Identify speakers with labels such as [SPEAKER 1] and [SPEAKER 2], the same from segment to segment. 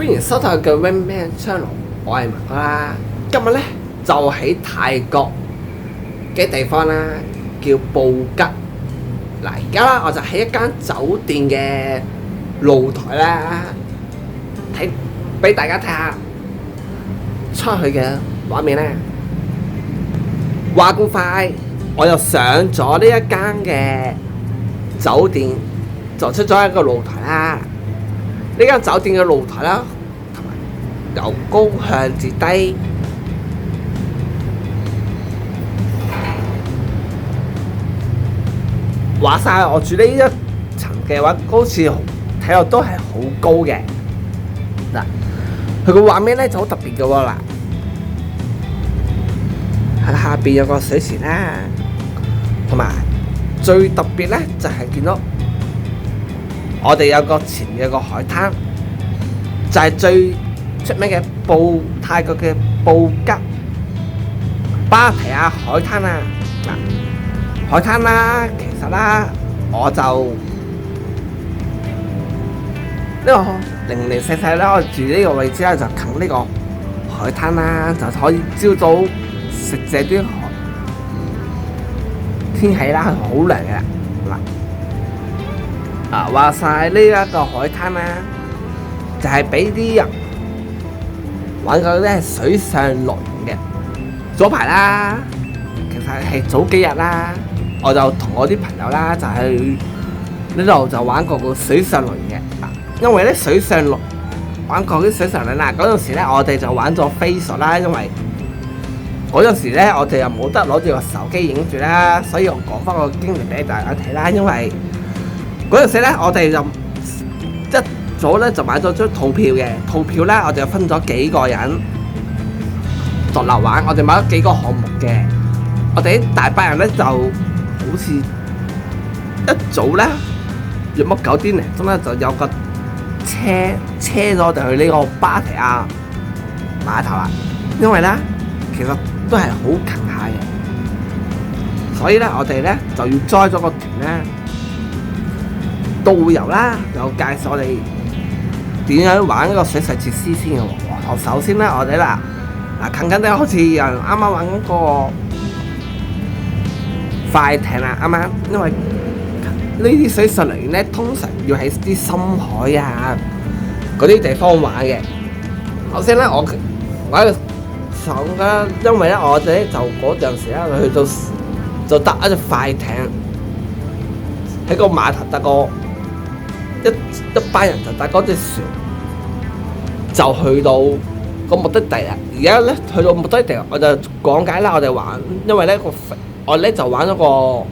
[SPEAKER 1] 迎收睇嘅 Wingman Channel，我係文哥啦。今日咧就喺泰國嘅地方啦，叫布吉。嗱，而家啦我就喺一間酒店嘅露台啦，俾大家睇下出去嘅畫面咧。話咁快，我又上咗呢一間嘅酒店，就出咗一個露台啦。呢間酒店嘅露台啦，同埋由高向至低，話晒我住呢一層嘅話，好似睇落都係好高嘅。嗱，佢個畫面咧就好特別嘅喎。嗱，喺下邊有個水池啦，同埋最特別咧就係見到我哋有個前面有個海灘，就係最出名嘅泰國嘅布吉芭提雅海灘啊！嗱，海灘啦，其實啦，我就呢個零零細細啦，我住呢個位置咧就近呢個海灘啦，就可以朝早食這啲天氣啦，好涼嘅嗱。話晒呢一個海灘啦，就係俾啲人玩嗰啲水上樂園嘅。早排啦，其實係早幾日啦，我就同我啲朋友啦，就去呢度就玩過個水上樂園嘅。因為咧玩過啲水上樂園啦，嗰陣時咧我哋就玩咗飛索啦，因為嗰陣時咧我哋又冇得攞住個手機影住啦，所以我講翻個經歷俾大家睇啦。因為嗰陣時咧，我哋就一早咧就買咗張套票嘅，套票咧我哋就分咗幾個人獨立玩，我哋買咗幾個項目嘅。我哋啲大班人咧就好似一早咧約莫9點零鐘咧就有個車咗我哋去呢個芭提雅碼頭啦。因為咧其實都係好近下嘅，所以咧我哋咧就要 join 咗個團咧。導遊啦，有介紹我哋點樣玩呢個水上設施先嘅喎。首先咧，我哋近啲好似有人啱啱玩嗰個快艇啦，啱啱，因為呢啲水上樂園咧，通常要喺啲深海啊嗰啲地方玩嘅。首先咧，我喺度想啦，因為咧我哋就嗰陣時咧去到就搭一隻快艇喺個碼頭搭個。一班人就搭嗰隻船就去到個目的地啦。而家咧去到目的地，我就講解啦。我哋玩，因為咧我咧就玩咗個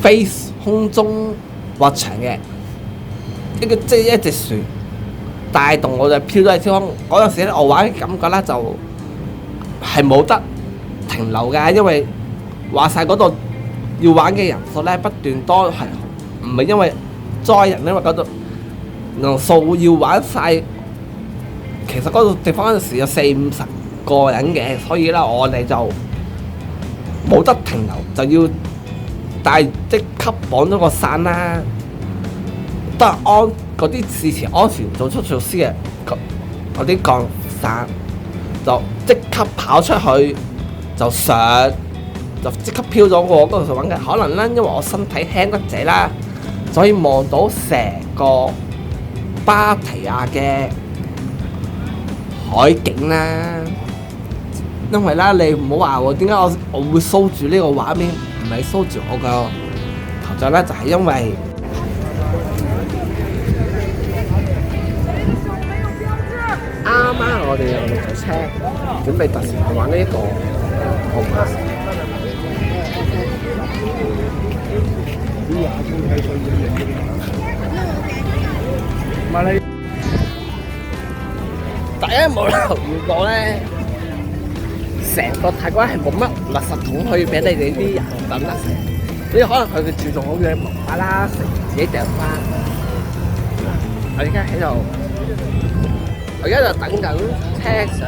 [SPEAKER 1] 飛空中滑翔嘅即係一隻船帶動我哋飄咗喺天空。嗰陣時咧，我玩嘅感覺咧就係冇得停留㗎，因為話晒嗰度要玩嘅人數咧不斷多係。唔係因為載人，因為嗰度人數要玩晒，其實嗰度地方嗰陣時有40-50個人嘅，所以啦我哋就冇得停留，就要即刻綁咗個傘啦，都係嗰啲事前安全做出措施嘅嗰啲降傘，就即刻跑出去就上，就即刻飄咗過嗰度揾嘅。可能咧因為我身體輕得滯啦。所以望到成個芭提雅嘅海景啦，因為啦你唔好話喎，點解我會 show 住呢個畫面，唔係 show 住我個頭像咧，就係因為啱啱我哋有6台車準備特時去玩呢一個航拍。大家有冇留意過咧？成個泰國係冇乜垃圾桶可以俾你哋啲人抌得食，所以可能佢哋注重好嘅文化啦，食自己掉翻。我而家喺度，我而家就等緊車上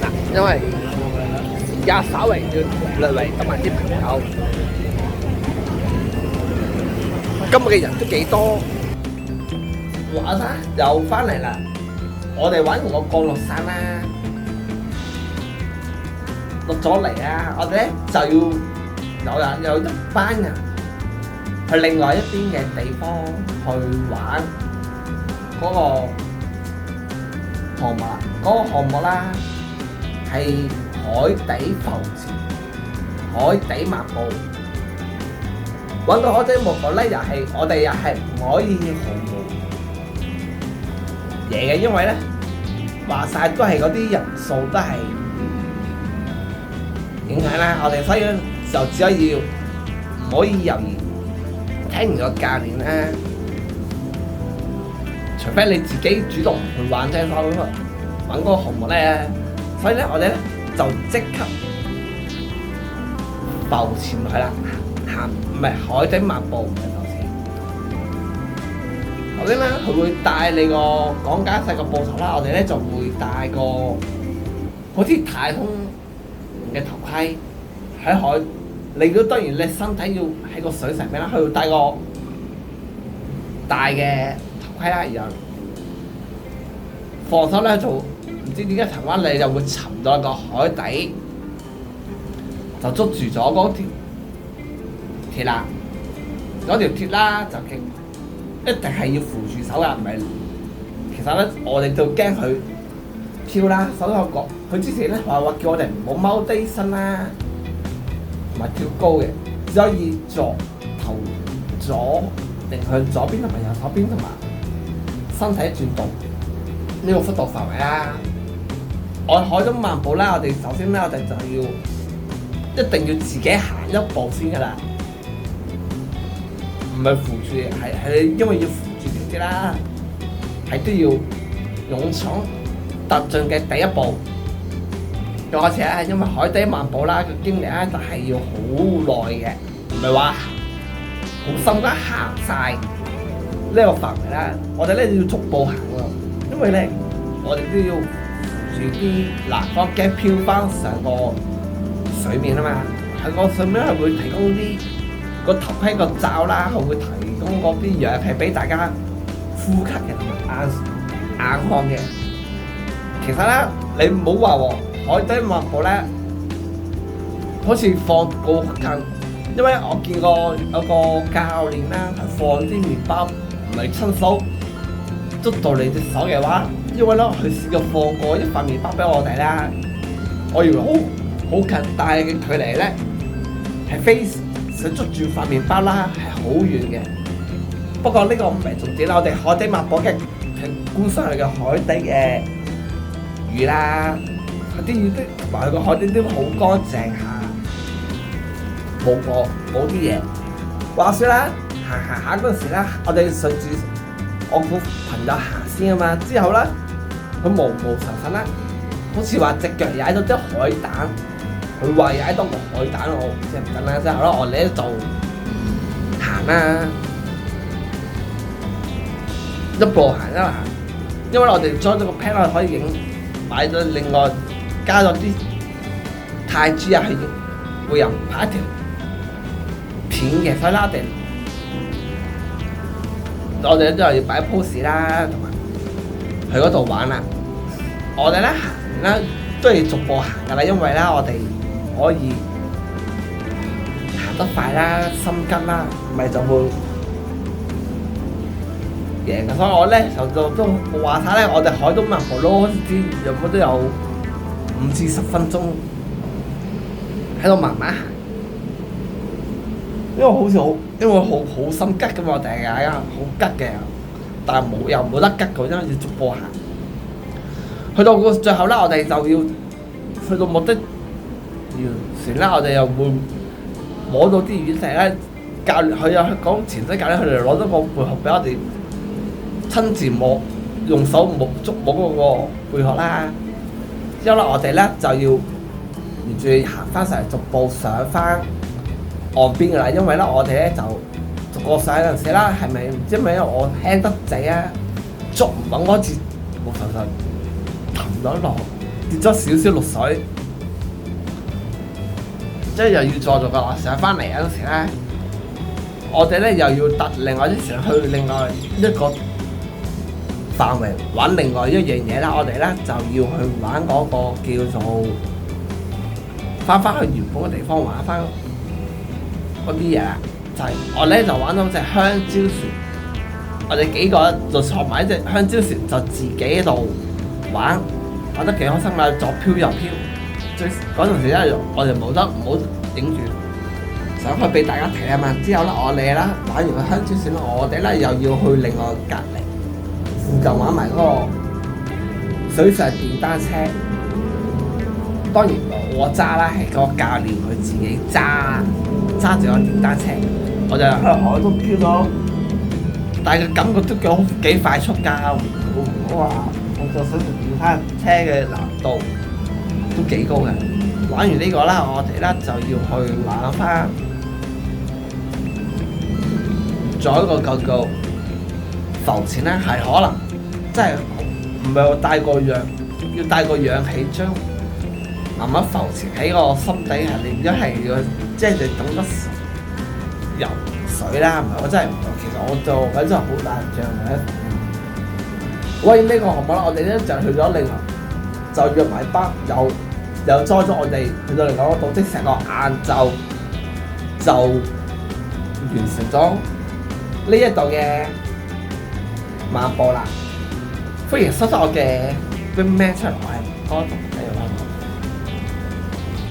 [SPEAKER 1] 嗱，因為而家稍微要略為等埋啲朋友。今日嘅人都幾多，話晒又翻嚟啦。我哋玩完個降落傘啦，落咗嚟啊！我哋咧就要有一班人去另外一邊嘅地方去玩嗰個項目。嗰個項目啦係海底浮潛、海底漫步。揾到海底漫步咧，我哋又係唔可以毫無嘢嘅，因為咧話晒都係嗰啲人數都係影響啦。我哋所以就只可以唔可以猶豫，聽完個教練咧，除非你自己主動去玩啫，揾嗰個項目咧。所以咧，我哋咧就即刻浮潛落去啦。唔係海底漫步，唔係浮潛。頭先咧，佢會帶你個講解細個布頭啦，我哋咧就會帶個好似太空嘅頭盔喺海。你都當然你身體要喺個水上面啦，佢會帶個大嘅頭盔啦，然後放手咧就唔知點解台灣你就會沉到個海底，就捉住咗嗰條鐵啦，嗰條鐵啦就一定係要扶住手噶，唔係。其實咧，我哋就驚佢跳啦，手有角。佢之前咧話叫我哋唔好踎低身啦，同埋跳高嘅，只可以頭左定向左邊同埋右手邊，同埋身體轉動呢個幅度範圍啦。我海中漫步啦，我哋首先咧，我哋就要一定要自己行一步先噶啦。唔係扶住，係因為要扶住條鐵啦，係都要勇闖踏進嘅第一步。又或者係因為海底漫步啦嘅經歷咧，就係要好耐嘅，唔係話好深咁行晒呢個範圍啦。我哋咧要逐步行喎，因為咧我哋都要扶住啲欄杆，驚飄翻上個水面啊嘛。喺個水面係會提供啲個頭盔個罩啦，佢會提供嗰啲氧氣俾大家呼吸嘅同埋硬漢嘅。其實咧，你唔好話喎，海底漫步咧，好似放過近，因為我見過有個教練啦，係放啲麵包唔係親手捉到你隻手嘅話，因為咧佢試過放過一塊麵包俾我哋啦，我以為好近，但係嘅距離咧係非想捉住塊麵包啦，係好遠嘅。不過呢個唔係重點啦，我哋海底漫步嘅係觀賞佢嘅海底嘅魚啦，啲魚都同埋佢個海底都好乾淨下，冇啲嘢。話説啦，行下嗰陣時啦，我哋順住我個朋友行先啊嘛，之後啦，佢無神神啦，好似話隻腳踩到啲海膽。佢話踩到個海膽，我唔知唔緊啦。之後咧，我哋咧就行啦，一步行一路行，因為我哋裝咗個 plan 可以影，買咗另外加咗啲泰銖啊，去影，會有拍一條片嘅。所以啦，我哋都係要擺 pose 啦，同埋去嗰度玩啦。我哋咧行啦，都係逐步行噶啦，因為咧我哋可以行得快啦，心急啦，唔係就會贏嘅。所以我咧都話晒咧，我哋海中漫步咯，好似有冇都有5至10分鐘喺度慢慢行，因為好心急嘅嘛，我哋係好急嘅，但係又冇得急嘅，因為要逐步行。去到個最後啦，我哋就要去到目的船啦，我哋又會摸到啲魚石咧。教練佢有講潛水教練，佢哋攞咗個貝殼俾我哋親自摸，用手摸嗰個貝殼啦。之後咧，我哋咧就要沿住行翻上嚟，逐步上翻岸邊噶啦。因為咧，我哋咧就逐個上嗰陣時啦，係咪唔知係咪因為我輕得滯啊，捉唔穩嗰次冇手勢。沉咗落，跌咗少少落水，即係又要再做個上翻嚟嗰陣時咧，我哋咧又要特另外一時去另外一個範圍玩另外一樣嘢啦。我哋咧就要去玩嗰個叫做翻去原本嘅地方玩翻嗰啲嘢啦。就係我咧就玩到隻香蕉船，我哋幾個就坐埋一隻香蕉船，就自己喺度玩得幾開心啦，左飄右飄。最嗰陣時咧，我哋冇得唔好影住，想去俾大家睇啊嘛。之後咧，我哋啦玩完個香蕉船，我哋咧又要去另外隔離附近玩埋嗰個水上電單車。當然我揸啦，係個教練佢自己揸住個電單車，我就喺海中飄咗，但係個感覺都幾快速㗎。哇！我就想電單車嘅難度都幾高嘅。玩完呢個啦，我哋咧就要去玩翻，仲有一個叫浮潛咧，係可能即係唔係話帶個氧，要帶個氧氣將慢慢浮潛喺個心底下，你一係要即係你懂得游水啦，唔係我真係唔懂。其實我做緊真係好大障嘅。喂，呢個項目啦，我哋咧就去咗另外，就約埋班又載咗我哋去到另外一個島，即成個晏晝就完成咗呢一度嘅漫步啦。歡迎收睇我嘅 Wingman Channel，我係多謝你啦。